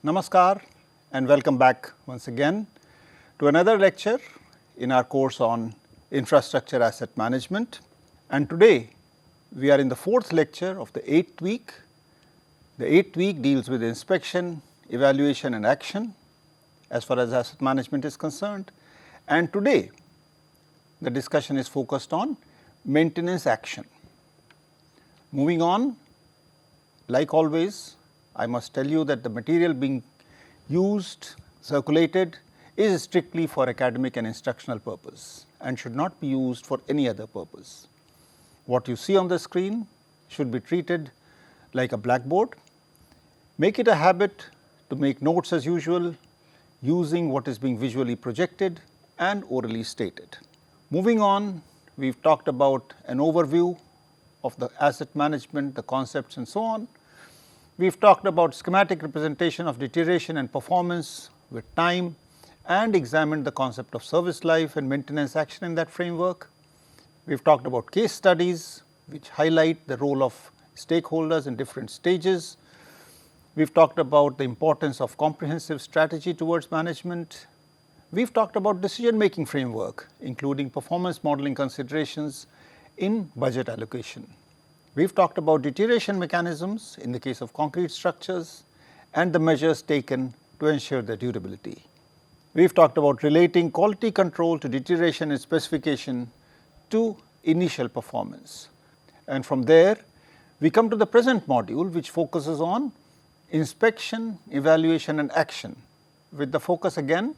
Namaskar and welcome back once again to another lecture in our course on infrastructure asset management. And today we are in the fourth lecture of the 8th week. The 8th week deals with inspection, evaluation and action as far as asset management is concerned. And today the discussion is focused on maintenance action. Moving on, like always, I must tell you that the material being used, circulated is strictly for academic and instructional purpose and should not be used for any other purpose. What you see on the screen should be treated like a blackboard. Make it a habit to make notes as usual using what is being visually projected and orally stated. Moving on, we have talked about an overview of the asset management, the concepts and so on. We have talked about schematic representation of deterioration and performance with time and examined the concept of service life and maintenance action in that framework. We have talked about case studies which highlight the role of stakeholders in different stages. We have talked about the importance of comprehensive strategy towards management. We have talked about decision making framework including performance modeling considerations in budget allocation. We have talked about deterioration mechanisms in the case of concrete structures and the measures taken to ensure their durability. We have talked about relating quality control to deterioration and specification to initial performance. And from there, we come to the present module which focuses on inspection, evaluation and action with the focus again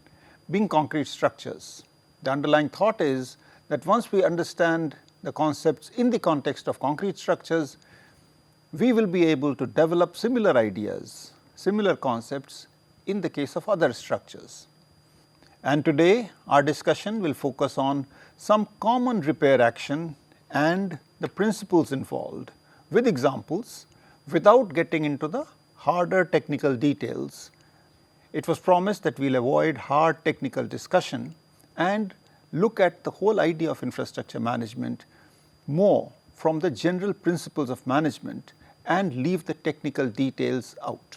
being concrete structures. The underlying thought is that once we understand the concepts in the context of concrete structures, we will be able to develop similar ideas, similar concepts in the case of other structures. And today our discussion will focus on some common repair action and the principles involved with examples without getting into the harder technical details. It was promised that we will avoid hard technical discussion and look at the whole idea of infrastructure management more from the general principles of management and leave the technical details out.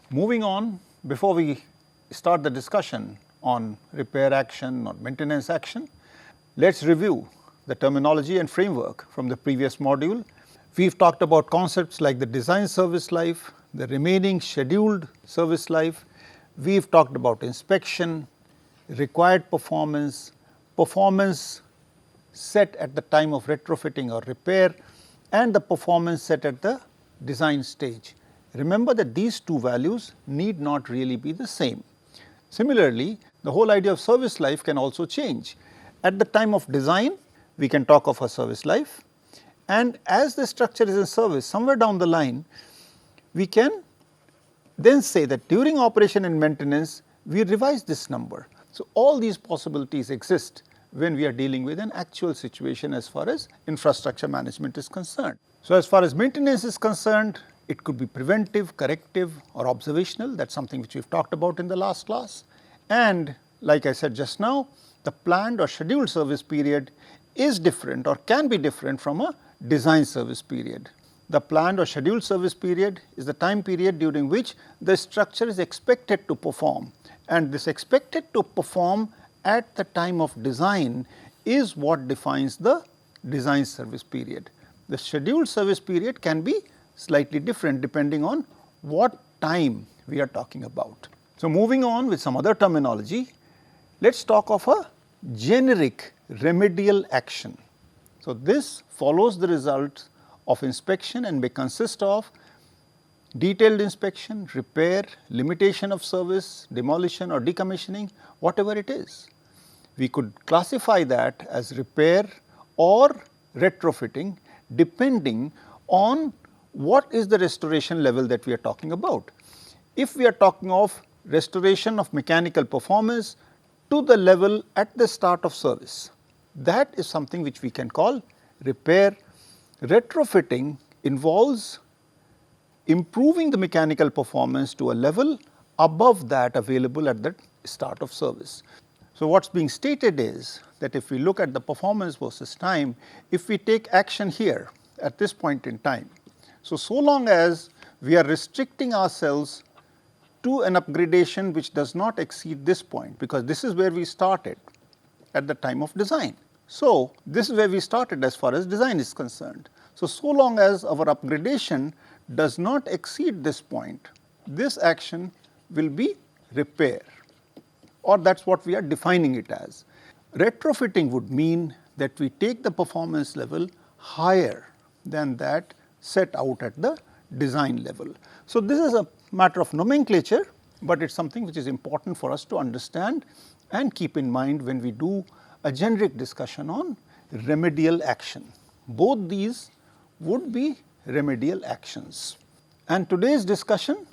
Moving on, before we start the discussion on repair action or maintenance action, let us review the terminology and framework from the previous module. We have talked about concepts like the design service life, the remaining scheduled service life. We have talked about inspection, required performance, performance set at the time of retrofitting or repair and the performance set at the design stage. Remember that these two values need not really be the same. Similarly, the whole idea of service life can also change. At the time of design, we can talk of a service life, and as the structure is in service somewhere down the line, we can then say that during operation and maintenance, we revise this number. So, all these possibilities exist when we are dealing with an actual situation as far as infrastructure management is concerned. So, as far as maintenance is concerned, it could be preventive, corrective or observational. That is something which we have talked about in the last class. And like I said just now, the planned or scheduled service period is different or can be different from a design service period. The planned or scheduled service period is the time period during which the structure is expected to perform, and this expected to perform at the time of design is what defines the design service period. The scheduled service period can be slightly different depending on what time we are talking about. So, moving on with some other terminology, let us talk of a generic remedial action. So, this follows the result of inspection and may consist of detailed inspection, repair, limitation of service, demolition or decommissioning, whatever it is. We could classify that as repair or retrofitting depending on what is the restoration level that we are talking about. If we are talking of restoration of mechanical performance to the level at the start of service, that is something which we can call repair. Retrofitting involves improving the mechanical performance to a level above that available at the start of service. So, what is being stated is that if we look at the performance versus time, if we take action here at this point in time, so long as we are restricting ourselves to an upgradation which does not exceed this point, because this is where we started at the time of design. So, this is where we started as far as design is concerned. So long as our upgradation does not exceed this point, this action will be repair, or that is what we are defining it as. Retrofitting would mean that we take the performance level higher than that set out at the design level. So, this is a matter of nomenclature, but it is something which is important for us to understand and keep in mind when we do a generic discussion on remedial action. Both these would be remedial actions, and today's discussion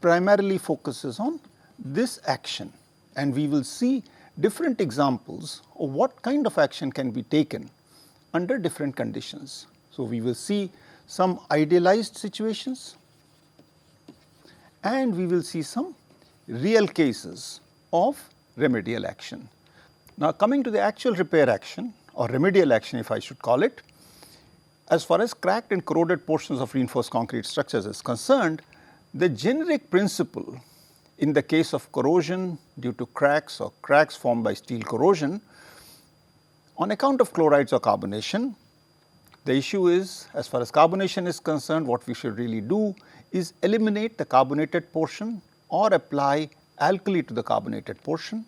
primarily focuses on this action, and we will see different examples of what kind of action can be taken under different conditions. So, we will see some idealized situations and we will see some real cases of remedial action. Now, coming to the actual repair action or remedial action, if I should call it, as far as cracked and corroded portions of reinforced concrete structures is concerned, the generic principle in the case of corrosion due to cracks or cracks formed by steel corrosion on account of chlorides or carbonation, the issue is, as far as carbonation is concerned, what we should really do is eliminate the carbonated portion or apply alkali to the carbonated portion.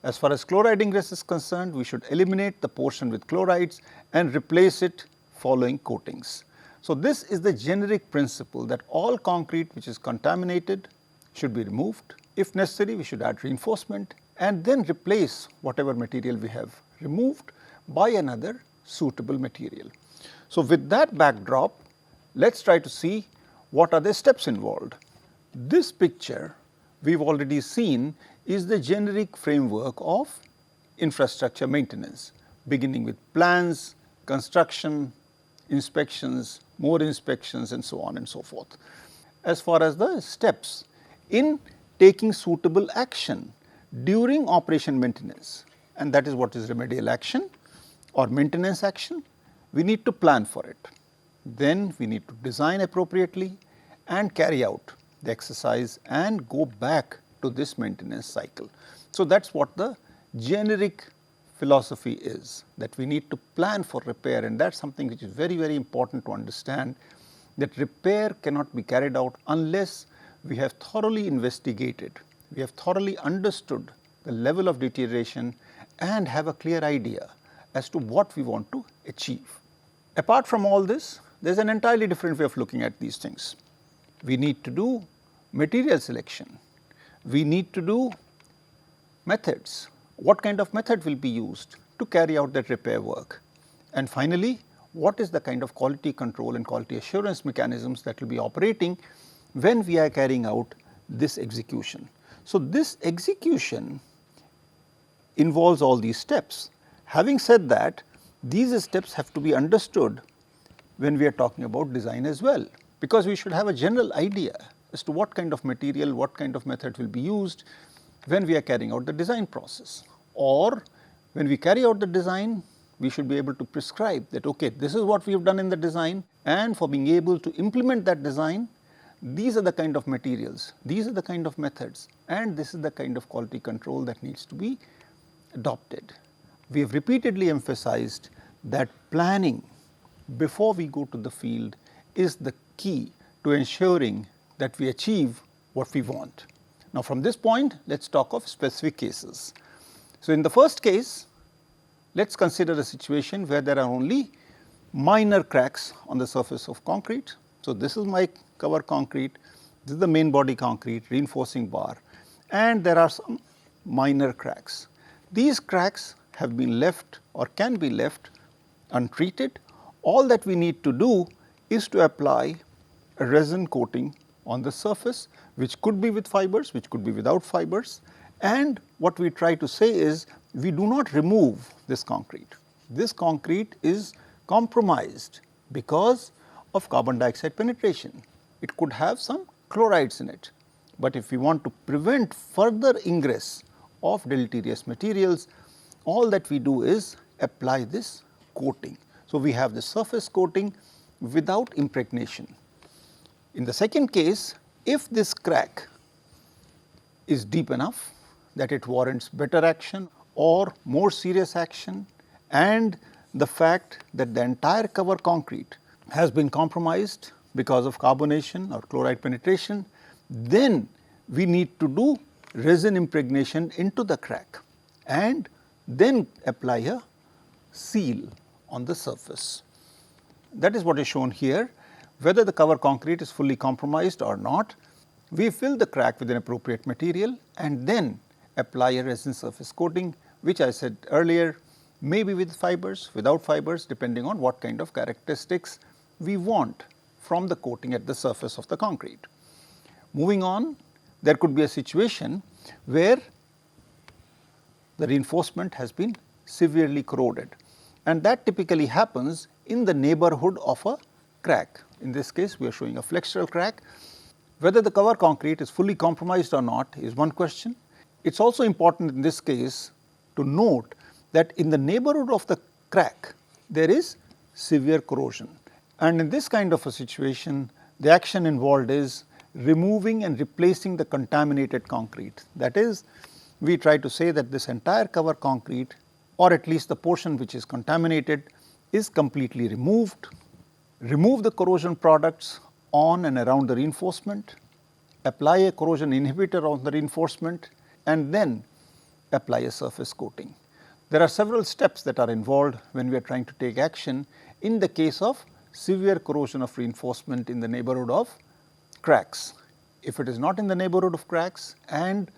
As far as chloride ingress is concerned, we should eliminate the portion with chlorides and replace it following coatings. So, this is the generic principle that all concrete which is contaminated should be removed. If necessary, we should add reinforcement and then replace whatever material we have removed by another suitable material. So, with that backdrop, let us try to see what are the steps involved. This picture we have already seen is the generic framework of infrastructure maintenance, beginning with plans, construction, inspections, more inspections and so on and so forth. As far as the steps in taking suitable action during operation maintenance, and that is what is remedial action or maintenance action, we need to plan for it. Then we need to design appropriately and carry out the exercise and go back to this maintenance cycle. So, that is what the generic philosophy is, that we need to plan for repair, and that is something which is very, very important to understand, that repair cannot be carried out unless we have thoroughly investigated, we have thoroughly understood the level of deterioration and have a clear idea as to what we want to achieve. Apart from all this, there is an entirely different way of looking at these things. We need to do material selection, we need to do methods, what kind of method will be used to carry out that repair work, and finally, what is the kind of quality control and quality assurance mechanisms that will be operating when we are carrying out this execution. So, this execution involves all these steps. Having said that, these steps have to be understood when we are talking about design as well, because we should have a general idea as to what kind of material, what kind of method will be used when we are carrying out the design process, or when we carry out the design, we should be able to prescribe that, okay, this is what we have done in the design, and for being able to implement that design, these are the kind of materials, these are the kind of methods, and this is the kind of quality control that needs to be adopted. We have repeatedly emphasized that planning before we go to the field is the key to ensuring that we achieve what we want. Now, from this point, let us talk of specific cases. So, in the first case, let us consider a situation where there are only minor cracks on the surface of concrete. So, this is my cover concrete, this is the main body concrete, reinforcing bar, and there are some minor cracks. These cracks have been left or can be left untreated. All that we need to do is to apply a resin coating on the surface, which could be with fibers, which could be without fibers, and what we try to say is we do not remove this concrete. This concrete is compromised because of carbon dioxide penetration. It could have some chlorides in it, but if we want to prevent further ingress of deleterious materials, all that we do is apply this coating. So, we have the surface coating without impregnation. In the second case, if this crack is deep enough that it warrants better action or more serious action, and the fact that the entire cover concrete has been compromised because of carbonation or chloride penetration, then we need to do resin impregnation into the crack and then apply a seal on the surface. That is what is shown here. Whether the cover concrete is fully compromised or not, we fill the crack with an appropriate material and then apply a resin surface coating, which I said earlier may be with fibers, without fibers, depending on what kind of characteristics we want from the coating at the surface of the concrete. Moving on, there could be a situation where the reinforcement has been severely corroded, and that typically happens in the neighborhood of a crack. In this case, we are showing a flexural crack. Whether the cover concrete is fully compromised or not is one question. It is also important in this case to note that in the neighborhood of the crack, there is severe corrosion. And in this kind of a situation, the action involved is removing and replacing the contaminated concrete. That is, we try to say that this entire cover concrete, or at least the portion which is contaminated, is completely removed. Remove the corrosion products on and around the reinforcement, apply a corrosion inhibitor on the reinforcement, and then apply a surface coating. There are several steps that are involved when we are trying to take action in the case of severe corrosion of reinforcement in the neighborhood of cracks. If it is not in the neighborhood of cracks and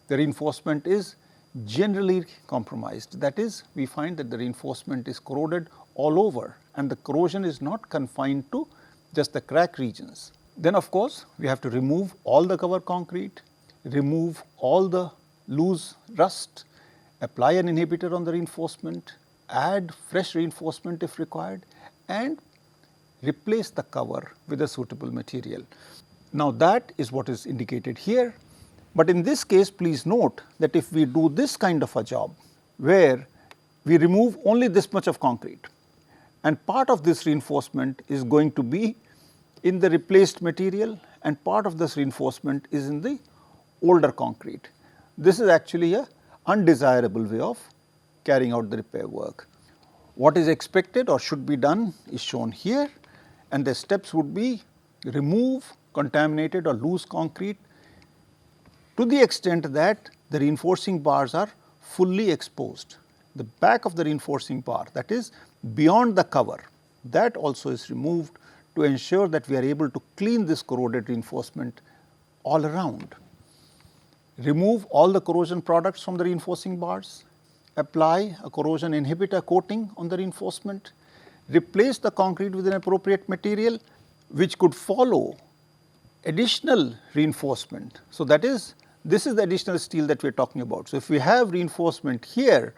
the reinforcement is generally compromised, that is, we find that the reinforcement is corroded all over and the corrosion is not confined to just the crack regions, then of course we have to remove all the cover concrete, remove all the loose rust, apply an inhibitor on the reinforcement, add fresh reinforcement if required, and replace the cover with a suitable material. Now that is what is indicated here, but in this case please note that if we do this kind of a job where we remove only this much of concrete and part of this reinforcement is going to be in the replaced material and part of this reinforcement is in the older concrete, this is actually a undesirable way of carrying out the repair work. What is expected or should be done is shown here, and the steps would be remove contaminated or loose concrete to the extent that the reinforcing bars are fully exposed. The back of the reinforcing bar, that is beyond the cover, that also is removed to ensure that we are able to clean this corroded reinforcement all around. Remove all the corrosion products from the reinforcing bars, apply a corrosion inhibitor coating on the reinforcement, replace the concrete with an appropriate material which could follow additional reinforcement. So, that is, this is the additional steel that we are talking about. So, if we have reinforcement here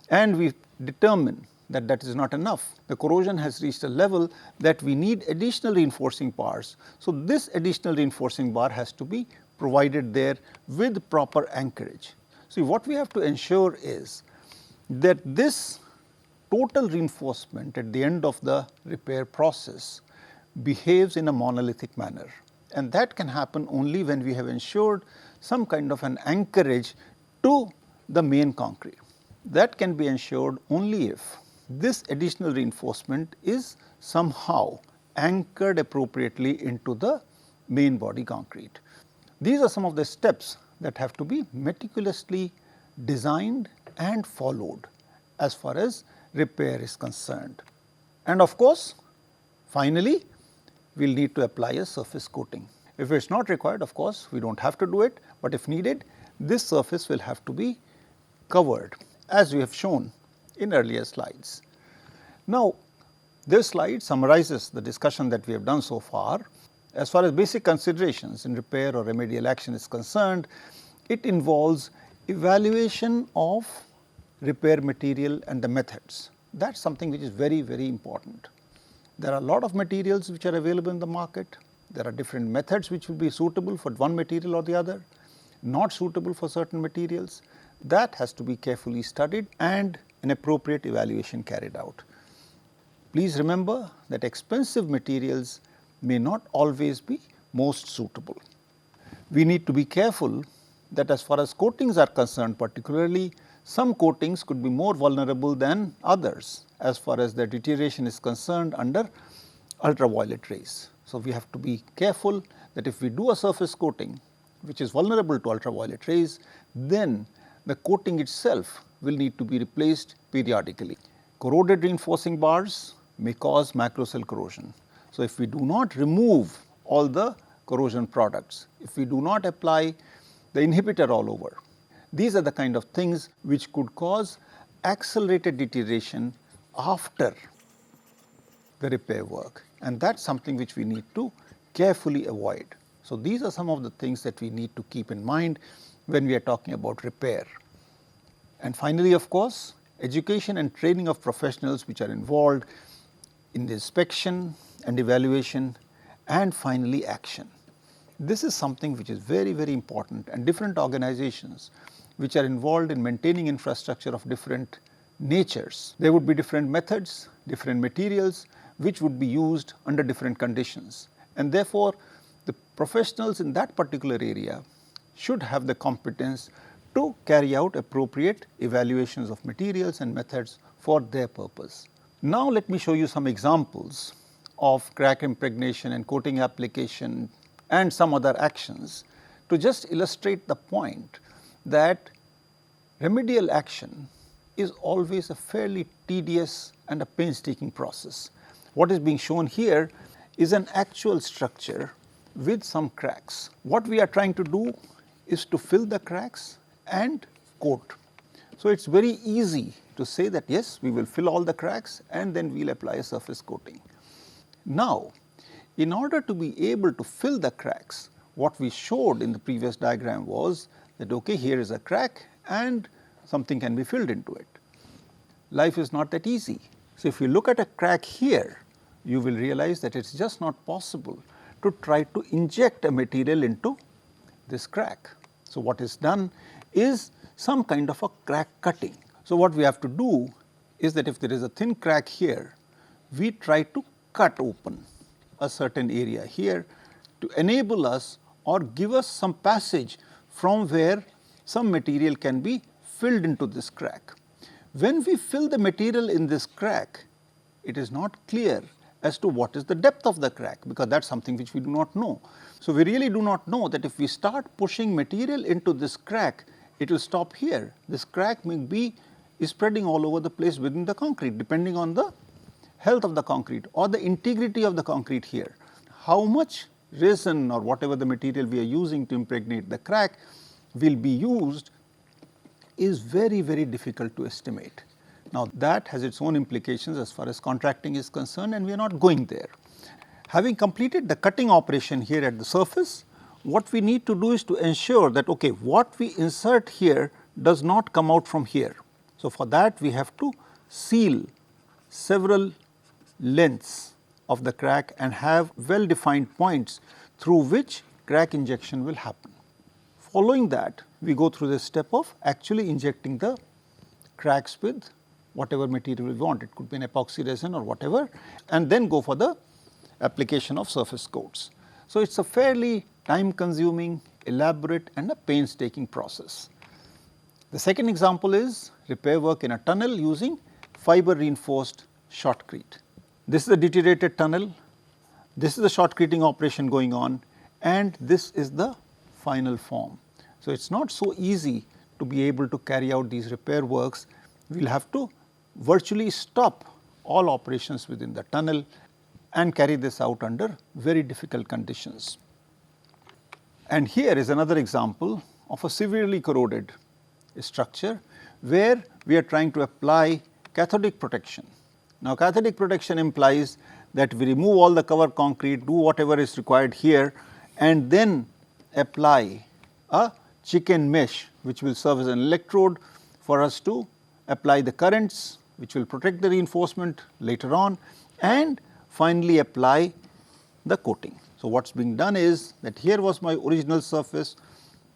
and we determine that that is not enough, the corrosion has reached a level that we need additional reinforcing bars. So, this additional reinforcing bar has to be provided there with proper anchorage. See, what we have to ensure is that this total reinforcement at the end of the repair process behaves in a monolithic manner, and that can happen only when we have ensured some kind of an anchorage to the main concrete. That can be ensured only if this additional reinforcement is somehow anchored appropriately into the main body concrete. These are some of the steps that have to be meticulously designed and followed as far as repair is concerned. And of course, finally, we will need to apply a surface coating. If it is not required, of course, we do not have to do it, but if needed, this surface will have to be covered as we have shown in earlier slides. Now, this slide summarizes the discussion that we have done so far. As far as basic considerations in repair or remedial action is concerned, it involves evaluation of repair material and the methods. That is something which is very, very important. There are a lot of materials which are available in the market. There are different methods which will be suitable for one material or the other, not suitable for certain materials. That has to be carefully studied and an appropriate evaluation carried out. Please remember that expensive materials may not always be most suitable. We need to be careful that as far as coatings are concerned particularly, some coatings could be more vulnerable than others as far as their deterioration is concerned under ultraviolet rays. So, we have to be careful that if we do a surface coating which is vulnerable to ultraviolet rays, then the coating itself will need to be replaced periodically. Corroded reinforcing bars may cause macrocell corrosion. So, if we do not remove all the corrosion products, if we do not apply the inhibitor all over, these are the kind of things which could cause accelerated deterioration after the repair work, and that is something which we need to carefully avoid. So, these are some of the things that we need to keep in mind when we are talking about repair. And finally, of course, education and training of professionals which are involved in the inspection and evaluation, and finally action. This is something which is very, very important, and different organizations which are involved in maintaining infrastructure of different natures. There would be different methods, different materials which would be used under different conditions, and therefore, the professionals in that particular area should have the competence to carry out appropriate evaluations of materials and methods for their purpose. Now, let me show you some examples of crack impregnation and coating application and some other actions to just illustrate the point that remedial action is always a fairly tedious and a painstaking process. What is being shown here is an actual structure with some cracks. What we are trying to do is to fill the cracks and coat. So, it is very easy to say that yes, we will fill all the cracks and then we will apply a surface coating. Now, in order to be able to fill the cracks, what we showed in the previous diagram was that okay, here is a crack and something can be filled into it. Life is not that easy. So, if you look at a crack here, you will realize that it is just not possible to try to inject a material into this crack. So, what is done is some kind of a crack cutting. So, what we have to do is that if there is a thin crack here, we try to cut open a certain area here to enable us or give us some passage from where some material can be filled into this crack. When we fill the material in this crack, it is not clear as to what is the depth of the crack, because that is something which we do not know. So, we really do not know that if we start pushing material into this crack, it will stop here. This crack may be spreading all over the place within the concrete, depending on the health of the concrete or the integrity of the concrete here. How much resin or whatever the material we are using to impregnate the crack will be used is very, very difficult to estimate. Now, that has its own implications as far as contracting is concerned, and we are not going there. Having completed the cutting operation here at the surface, what we need to do is to ensure that okay, what we insert here does not come out from here. So, for that we have to seal several lengths of the crack and have well defined points through which crack injection will happen. Following that, we go through the step of actually injecting the cracks with whatever material we want. It could be an epoxy resin or whatever, and then go for the application of surface coats. So, it is a fairly time consuming, elaborate and a painstaking process. The second example is repair work in a tunnel using fiber reinforced shotcrete. This is a deteriorated tunnel, this is the shotcreting operation going on, and this is the final form. So, it is not so easy to be able to carry out these repair works. We will have to virtually stop all operations within the tunnel and carry this out under very difficult conditions. And here is another example of a severely corroded structure where we are trying to apply cathodic protection. Now, cathodic protection implies that we remove all the cover concrete, do whatever is required here, and then apply a chicken mesh which will serve as an electrode for us to apply the currents which will protect the reinforcement later on, and finally apply the coating. So, what is being done is that here was my original surface,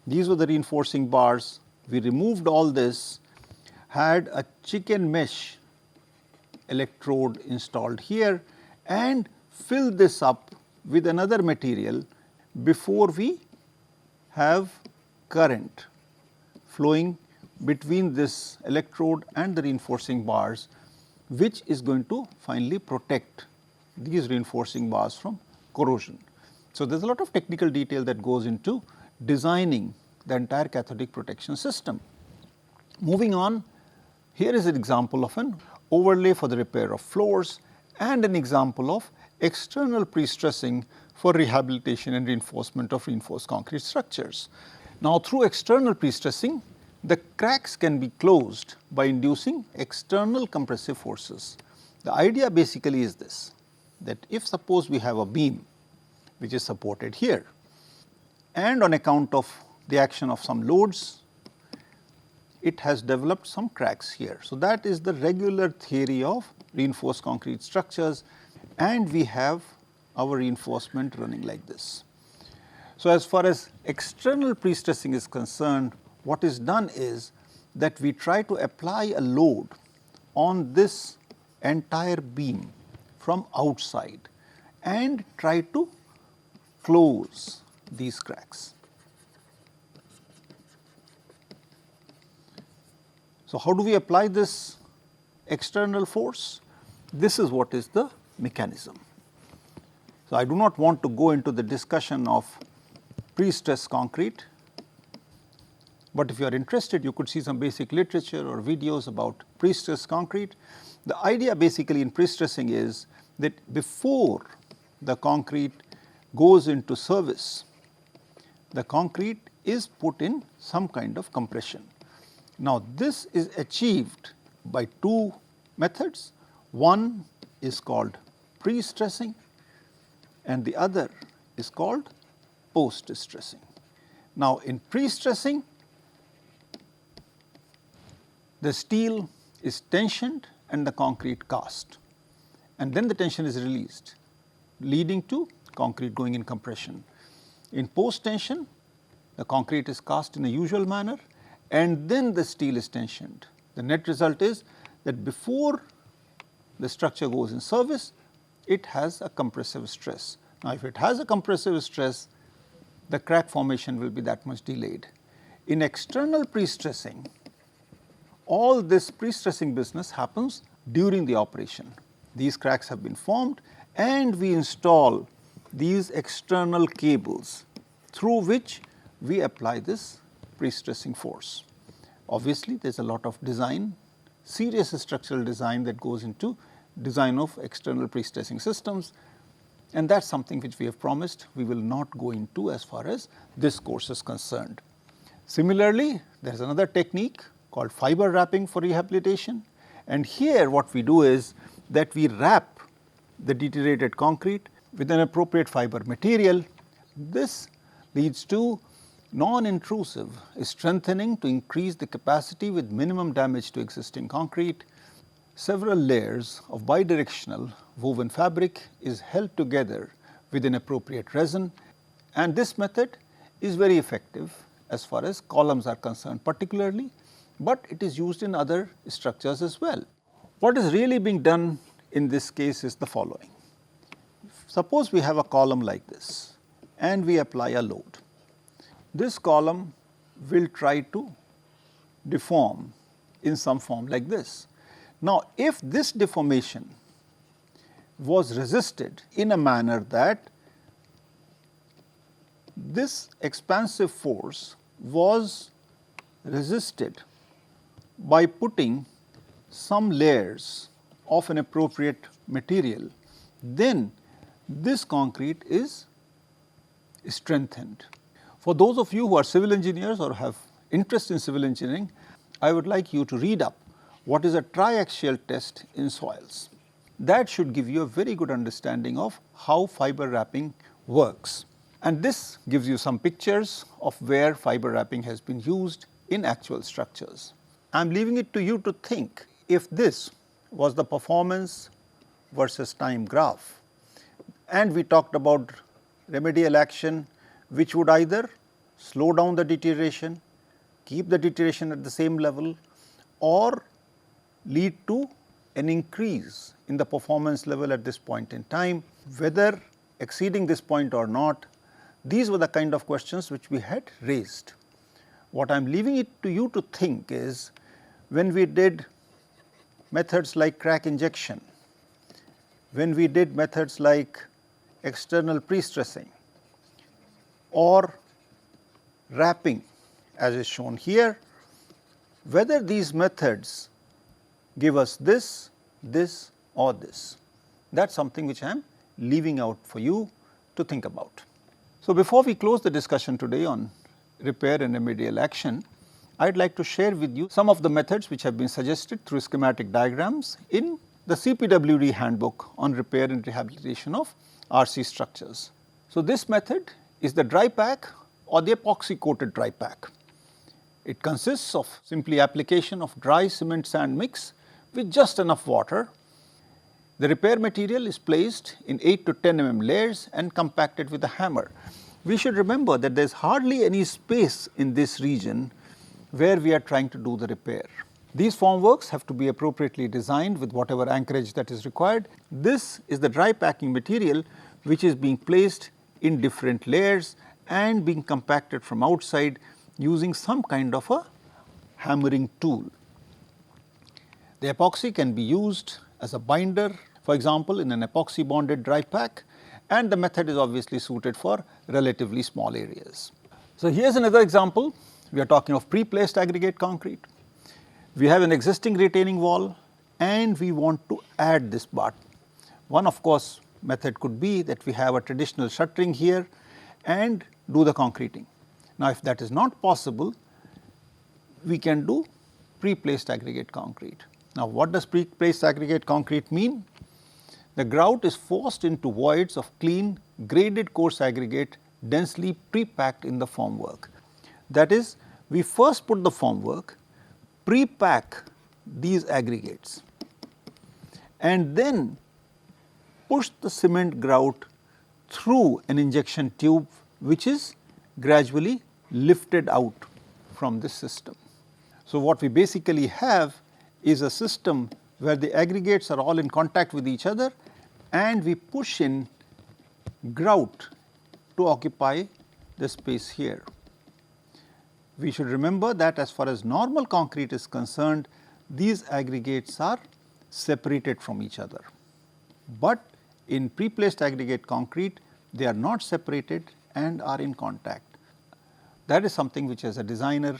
these were the reinforcing bars, we removed all this, had a chicken mesh electrode installed here and filled this up with another material before we have current flowing between this electrode and the reinforcing bars, which is going to finally protect these reinforcing bars from corrosion. So, there is a lot of technical detail that goes into designing the entire cathodic protection system. Moving on, here is an example of an overlay for the repair of floors and an example of external pre-stressing for rehabilitation and reinforcement of reinforced concrete structures. Now, through external pre-stressing, the cracks can be closed by inducing external compressive forces. The idea basically is this, that if suppose we have a beam which is supported here, and on account of the action of some loads, it has developed some cracks here. So, that is the regular theory of reinforced concrete structures, and we have our reinforcement running like this. So, as far as external pre-stressing is concerned, what is done is that we try to apply a load on this entire beam from outside and try to close these cracks. So, how do we apply this external force? This is what is the mechanism. So, I do not want to go into the discussion of pre-stressed concrete, but if you are interested, you could see some basic literature or videos about pre-stressed concrete. The idea basically in pre-stressing is that before the concrete goes into service, the concrete is put in some kind of compression. Now, this is achieved by two methods. One is called pre-stressing and the other is called post-stressing. Now, in pre-stressing, the steel is tensioned and the concrete cast, and then the tension is released, leading to concrete going in compression. In post-tension, the concrete is cast in the usual manner and then the steel is tensioned. The net result is that before the structure goes in service, it has a compressive stress. Now, if it has a compressive stress, the crack formation will be that much delayed. In external pre-stressing, all this pre-stressing business happens during the operation. These cracks have been formed and we install these external cables through which we apply this pre-stressing force. Obviously, there is a lot of design, serious structural design that goes into design of external pre-stressing systems, and that is something which we have promised we will not go into as far as this course is concerned. Similarly, there is another technique called fiber wrapping for rehabilitation, and here what we do is that we wrap the deteriorated concrete with an appropriate fiber material. This leads to non-intrusive strengthening to increase the capacity with minimum damage to existing concrete. Several layers of bidirectional woven fabric is held together with an appropriate resin, and this method is very effective as far as columns are concerned particularly, but it is used in other structures as well. What is really being done in this case is the following. Suppose we have a column like this and we apply a load. This column will try to deform in some form like this. Now, if this deformation was resisted in a manner that this expansive force was resisted by putting some layers of an appropriate material, then this concrete is strengthened. For those of you who are civil engineers or have interest in civil engineering, I would like you to read up what is a triaxial test in soils. That should give you a very good understanding of how fiber wrapping works. And this gives you some pictures of where fiber wrapping has been used in actual structures. I am leaving it to you to think if this was the performance versus time graph, and we talked about remedial action which would either slow down the deterioration, keep the deterioration at the same level, or lead to an increase in the performance level at this point in time, whether exceeding this point or not. These were the kind of questions which we had raised. What I am leaving it to you to think is, when we did methods like crack injection, when we did methods like external pre-stressing or wrapping as is shown here, whether these methods give us this, this or this. That is something which I am leaving out for you to think about. So, before we close the discussion today on repair and remedial action, I would like to share with you some of the methods which have been suggested through schematic diagrams in the CPWD handbook on repair and rehabilitation of RC structures. So, this method is the dry pack or the epoxy coated dry pack. It consists of simply application of dry cement sand mix with just enough water. The repair material is placed in 8 to 10 mm layers and compacted with a hammer. We should remember that there is hardly any space in this region where we are trying to do the repair. These formworks have to be appropriately designed with whatever anchorage that is required. This is the dry packing material which is being placed in different layers and being compacted from outside using some kind of a hammering tool. The epoxy can be used as a binder, for example, in an epoxy bonded dry pack, and the method is obviously suited for relatively small areas. So, here is another example. We are talking of pre-placed aggregate concrete. We have an existing retaining wall and we want to add this part. One of course method could be that we have a traditional shuttering here and do the concreting. Now, if that is not possible, we can do pre-placed aggregate concrete. Now, what does pre-placed aggregate concrete mean? The grout is forced into voids of clean graded coarse aggregate densely pre-packed in the formwork. That is, we first put the formwork, pre-pack these aggregates and then push the cement grout through an injection tube which is gradually lifted out from this system. So, what we basically have is a system where the aggregates are all in contact with each other and we push in grout to occupy the space here. We should remember that as far as normal concrete is concerned, these aggregates are separated from each other, but in pre-placed aggregate concrete they are not separated and are in contact. That is something which as a designer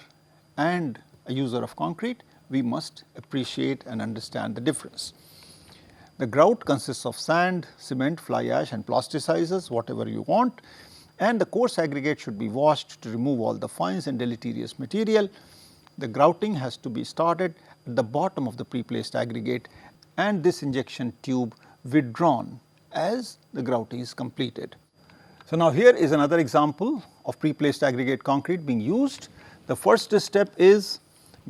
and a user of concrete we must appreciate and understand the difference. The grout consists of sand, cement, fly ash and plasticizers, whatever you want, and the coarse aggregate should be washed to remove all the fines and deleterious material. The grouting has to be started at the bottom of the pre-placed aggregate and this injection tube withdrawn as the grouting is completed. So, now here is another example of pre-placed aggregate concrete being used. The first step is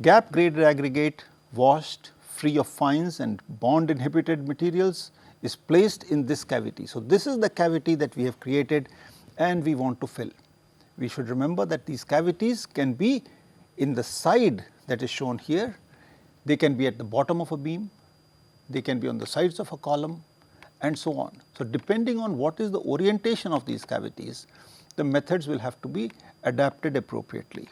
gap graded aggregate washed free of fines and bond inhibited materials is placed in this cavity. So, this is the cavity that we have created and we want to fill. We should remember that these cavities can be in the side that is shown here, they can be at the bottom of a beam, they can be on the sides of a column and so on. So, depending on what is the orientation of these cavities, the methods will have to be adapted appropriately.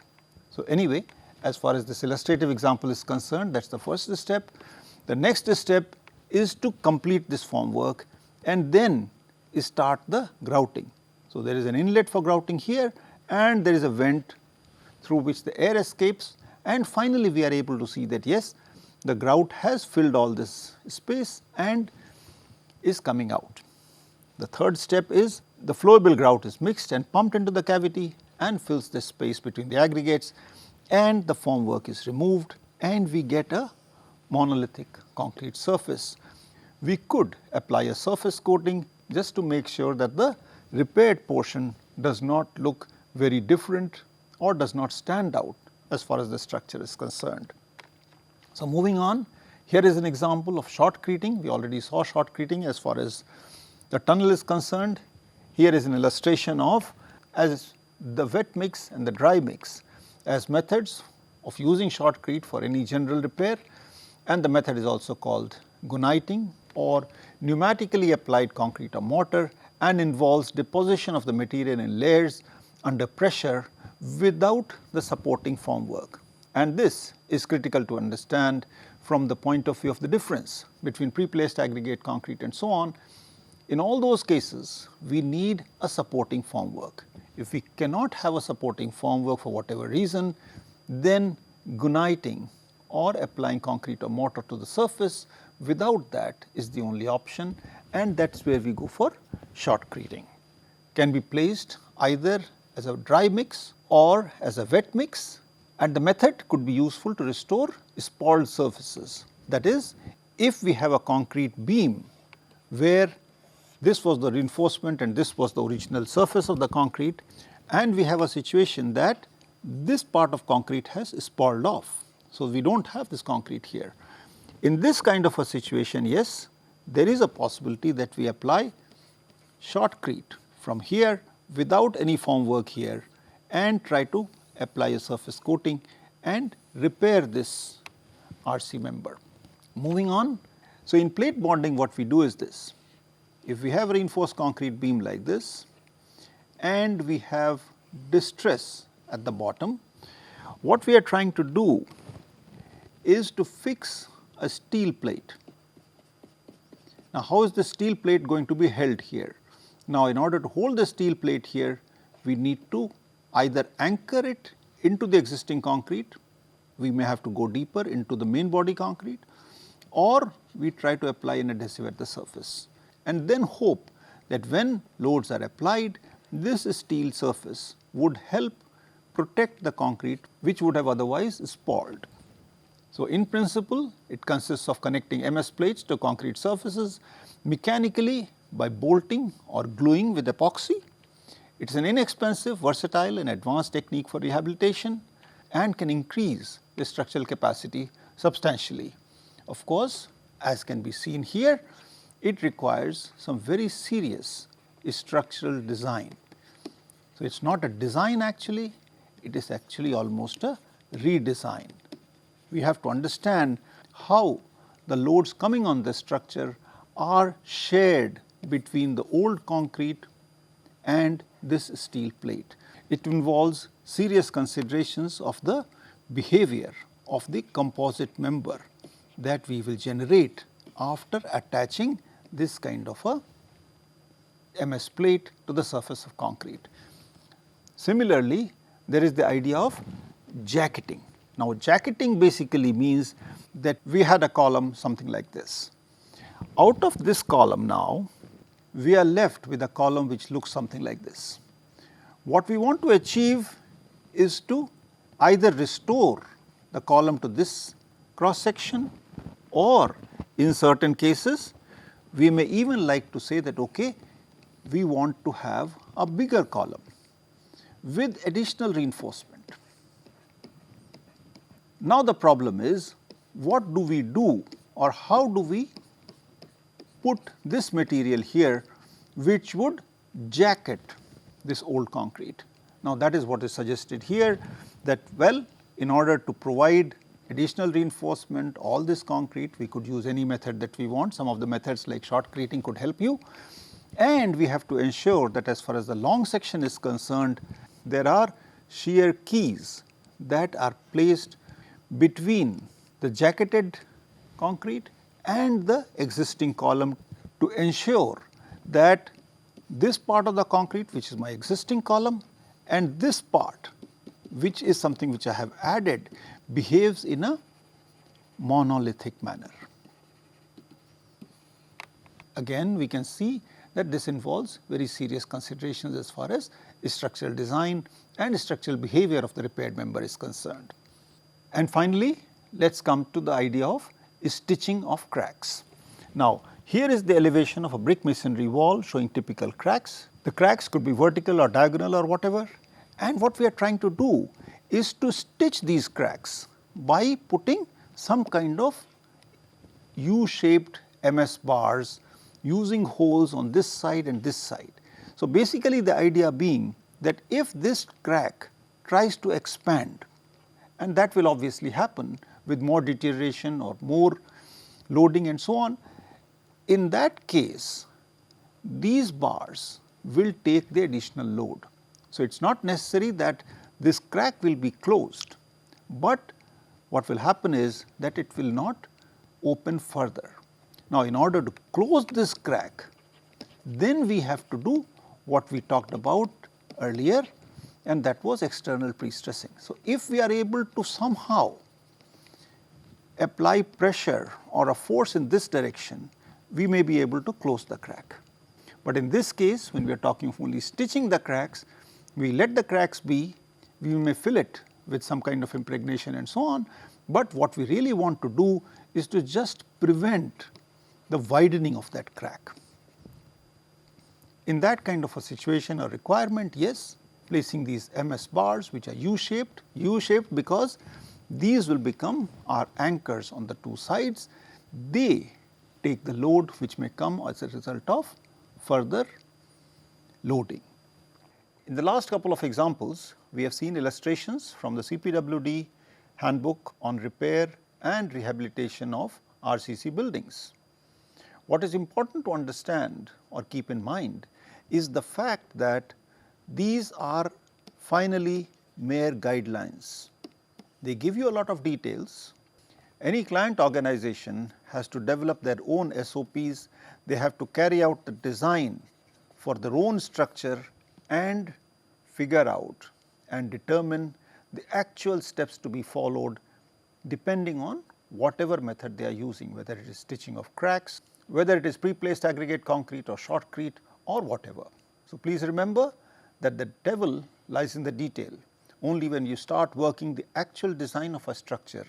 So, anyway, as far as this illustrative example is concerned, that is the first step. The next step is to complete this formwork and then start the grouting. So, there is an inlet for grouting here and there is a vent through which the air escapes, and finally we are able to see that yes, the grout has filled all this space and is coming out. The third step is the flowable grout is mixed and pumped into the cavity and fills the space between the aggregates, and the formwork is removed and we get a monolithic concrete surface. We could apply a surface coating just to make sure that the repaired portion does not look very different or does not stand out as far as the structure is concerned. So, moving on, here is an example of shotcreting. We already saw shotcreting as far as the tunnel is concerned. Here is an illustration of as the wet mix and the dry mix as methods of using shotcrete for any general repair, and the method is also called guniting or pneumatically applied concrete or mortar and involves deposition of the material in layers under pressure without the supporting formwork. And this is critical to understand from the point of view of the difference between pre-placed aggregate concrete and so on. In all those cases, we need a supporting formwork. If we cannot have a supporting formwork for whatever reason, then guniting or applying concrete or mortar to the surface without that is the only option, and that is where we go for shotcreting. Can be placed either as a dry mix or as a wet mix, and the method could be useful to restore spalled surfaces. That is, if we have a concrete beam where this was the reinforcement and this was the original surface of the concrete, and we have a situation that this part of concrete has spalled off. So, we do not have this concrete here. In this kind of a situation, yes, there is a possibility that we apply shotcrete from here without any formwork here and try to apply a surface coating and repair this RC member. Moving on. So, in plate bonding what we do is this: if we have reinforced concrete beam like this and we have distress at the bottom, what we are trying to do is to fix a steel plate. Now, how is the steel plate going to be held here? Now, in order to hold the steel plate here, we need to either anchor it into the existing concrete, we may have to go deeper into the main body concrete, or we try to apply an adhesive at the surface and then hope that when loads are applied, this steel surface would help protect the concrete which would have otherwise spalled. So, in principle, it consists of connecting MS plates to concrete surfaces mechanically by bolting or gluing with epoxy. It is an inexpensive, versatile and advanced technique for rehabilitation and can increase the structural capacity substantially. Of course, as can be seen here, it requires some very serious structural design. So, it is not a design actually, it is actually almost a redesign. We have to understand how the loads coming on the structure are shared between the old concrete and this steel plate. It involves serious considerations of the behavior of the composite member that we will generate after attaching this kind of a MS plate to the surface of concrete. Similarly, there is the idea of jacketing. Now, jacketing basically means that we had a column something like this. Out of this column now, we are left with a column which looks something like this. What we want to achieve is to either restore the column to this cross section, or in certain cases we may even like to say that okay, we want to have a bigger column with additional reinforcement. Now, the problem is, what do we do or how do we put this material here which would jacket this old concrete? Now, that is what is suggested here, that well, in order to provide additional reinforcement all this concrete, we could use any method that we want. Some of the methods like shotcreting could help you, and we have to ensure that as far as the long section is concerned, there are shear keys that are placed between the jacketed concrete and the existing column to ensure that this part of the concrete, which is my existing column, and this part which is something which I have added, behaves in a monolithic manner. Again, we can see that this involves very serious considerations as far as structural design and structural behavior of the repaired member is concerned. And finally, let us come to the idea of stitching of cracks. Now, here is the elevation of a brick masonry wall showing typical cracks. The cracks could be vertical or diagonal or whatever, and what we are trying to do is to stitch these cracks by putting some kind of U-shaped MS bars using holes on this side and this side. So, basically the idea being that if this crack tries to expand, and that will obviously happen with more deterioration or more loading and so on, in that case these bars will take the additional load. So, it is not necessary that this crack will be closed, but what will happen is that it will not open further. Now, in order to close this crack, then we have to do what we talked about earlier, and that was external pre-stressing. So, if we are able to somehow apply pressure or a force in this direction, we may be able to close the crack. But in this case, when we are talking of only stitching the cracks, we let the cracks be, we may fill it with some kind of impregnation and so on, but what we really want to do is to just prevent the widening of that crack. In that kind of a situation or requirement, yes, placing these MS bars which are U-shaped because these will become our anchors on the two sides. They take the load which may come as a result of further loading. In the last couple of examples, we have seen illustrations from the CPWD handbook on repair and rehabilitation of RCC buildings. What is important to understand or keep in mind is the fact that these are finally mere guidelines. They give you a lot of details. Any client organization has to develop their own SOPs. They have to carry out the design for their own structure and figure out and determine the actual steps to be followed depending on whatever method they are using, whether it is stitching of cracks, whether it is pre-placed aggregate concrete or shotcrete or whatever. So, please remember that the devil lies in the detail. Only when you start working the actual design of a structure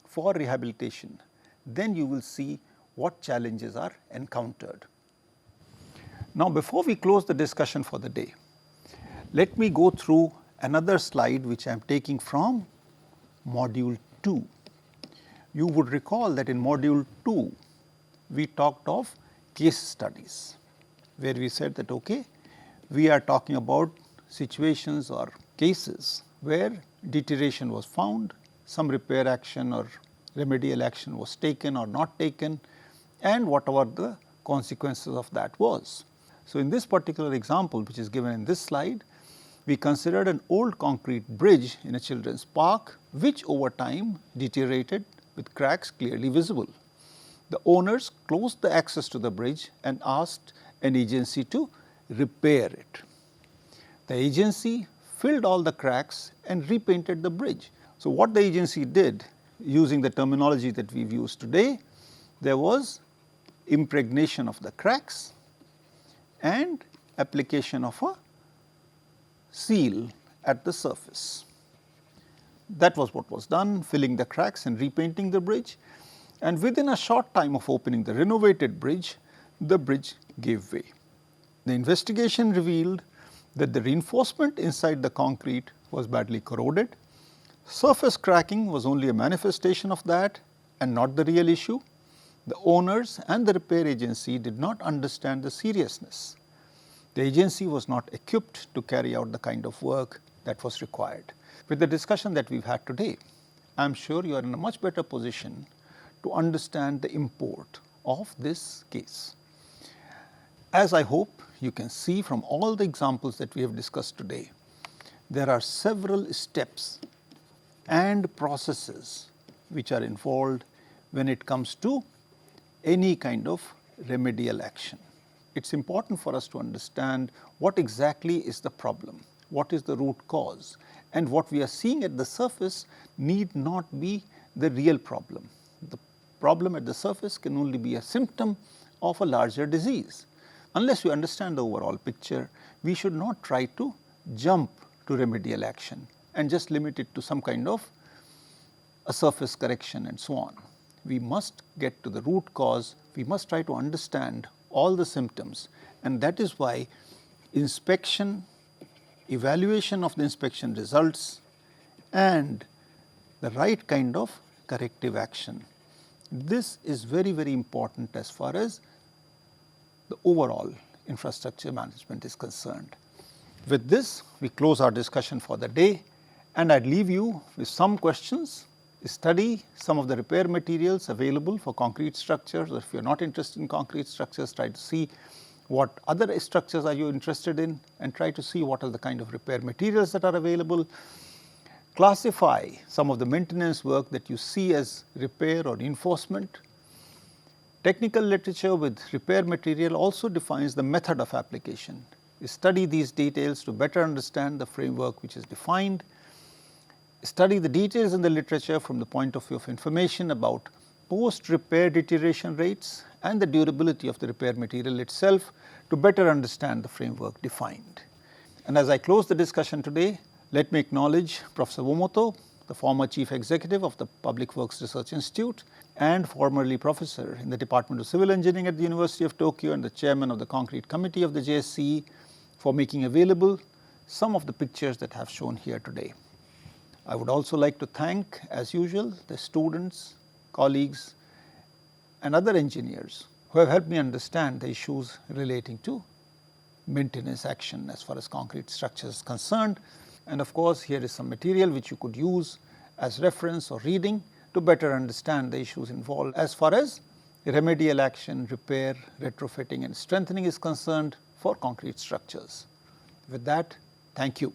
for rehabilitation, then you will see what challenges are encountered. Now, before we close the discussion for the day, let me go through another slide which I am taking from module 2. You would recall that in module 2, we talked of case studies, where we said that okay, we are talking about situations or cases where deterioration was found, some repair action or remedial action was taken or not taken, and whatever the consequences of that was. So, in this particular example which is given in this slide, we considered an old concrete bridge in a children's park which over time deteriorated with cracks clearly visible. The owners closed the access to the bridge and asked an agency to repair it. The agency filled all the cracks and repainted the bridge. So, what the agency did, using the terminology that we have used today, there was impregnation of the cracks and application of a seal at the surface. That was what was done, filling the cracks and repainting the bridge, and within a short time of opening the renovated bridge, the bridge gave way. The investigation revealed that the reinforcement inside the concrete was badly corroded. Surface cracking was only a manifestation of that and not the real issue. The owners and the repair agency did not understand the seriousness. The agency was not equipped to carry out the kind of work that was required. With the discussion that we have had today, I am sure you are in a much better position to understand the import of this case. As I hope you can see from all the examples that we have discussed today, there are several steps and processes which are involved when it comes to any kind of remedial action. It is important for us to understand what exactly is the problem, what is the root cause, and what we are seeing at the surface need not be the real problem. The problem at the surface can only be a symptom of a larger disease. Unless we understand the overall picture, we should not try to jump to remedial action and just limit it to some kind of a surface correction and so on. We must get to the root cause, we must try to understand all the symptoms, and that is why inspection, evaluation of the inspection results and the right kind of corrective action. This is very, very important as far as the overall infrastructure management is concerned. With this, we close our discussion for the day, and I would leave you with some questions. Study some of the repair materials available for concrete structures, or if you are not interested in concrete structures, try to see what other structures are you interested in, and try to see what are the kind of repair materials that are available. Classify some of the maintenance work that you see as repair or reinforcement. Technical literature with repair material also defines the method of application. Study these details to better understand the framework which is defined. Study the details in the literature from the point of view of information about post-repair deterioration rates and the durability of the repair material itself to better understand the framework defined. And as I close the discussion today, let me acknowledge Professor Umoto, the former Chief Executive of the Public Works Research Institute and formerly Professor in the Department of Civil Engineering at the University of Tokyo and the Chairman of the Concrete Committee of the JSCE, for making available some of the pictures that I have shown here today. I would also like to thank, as usual, the students, colleagues and other engineers who have helped me understand the issues relating to maintenance action as far as concrete structures is concerned. And of course, here is some material which you could use as reference or reading to better understand the issues involved as far as remedial action, repair, retrofitting and strengthening is concerned for concrete structures. With that, thank you.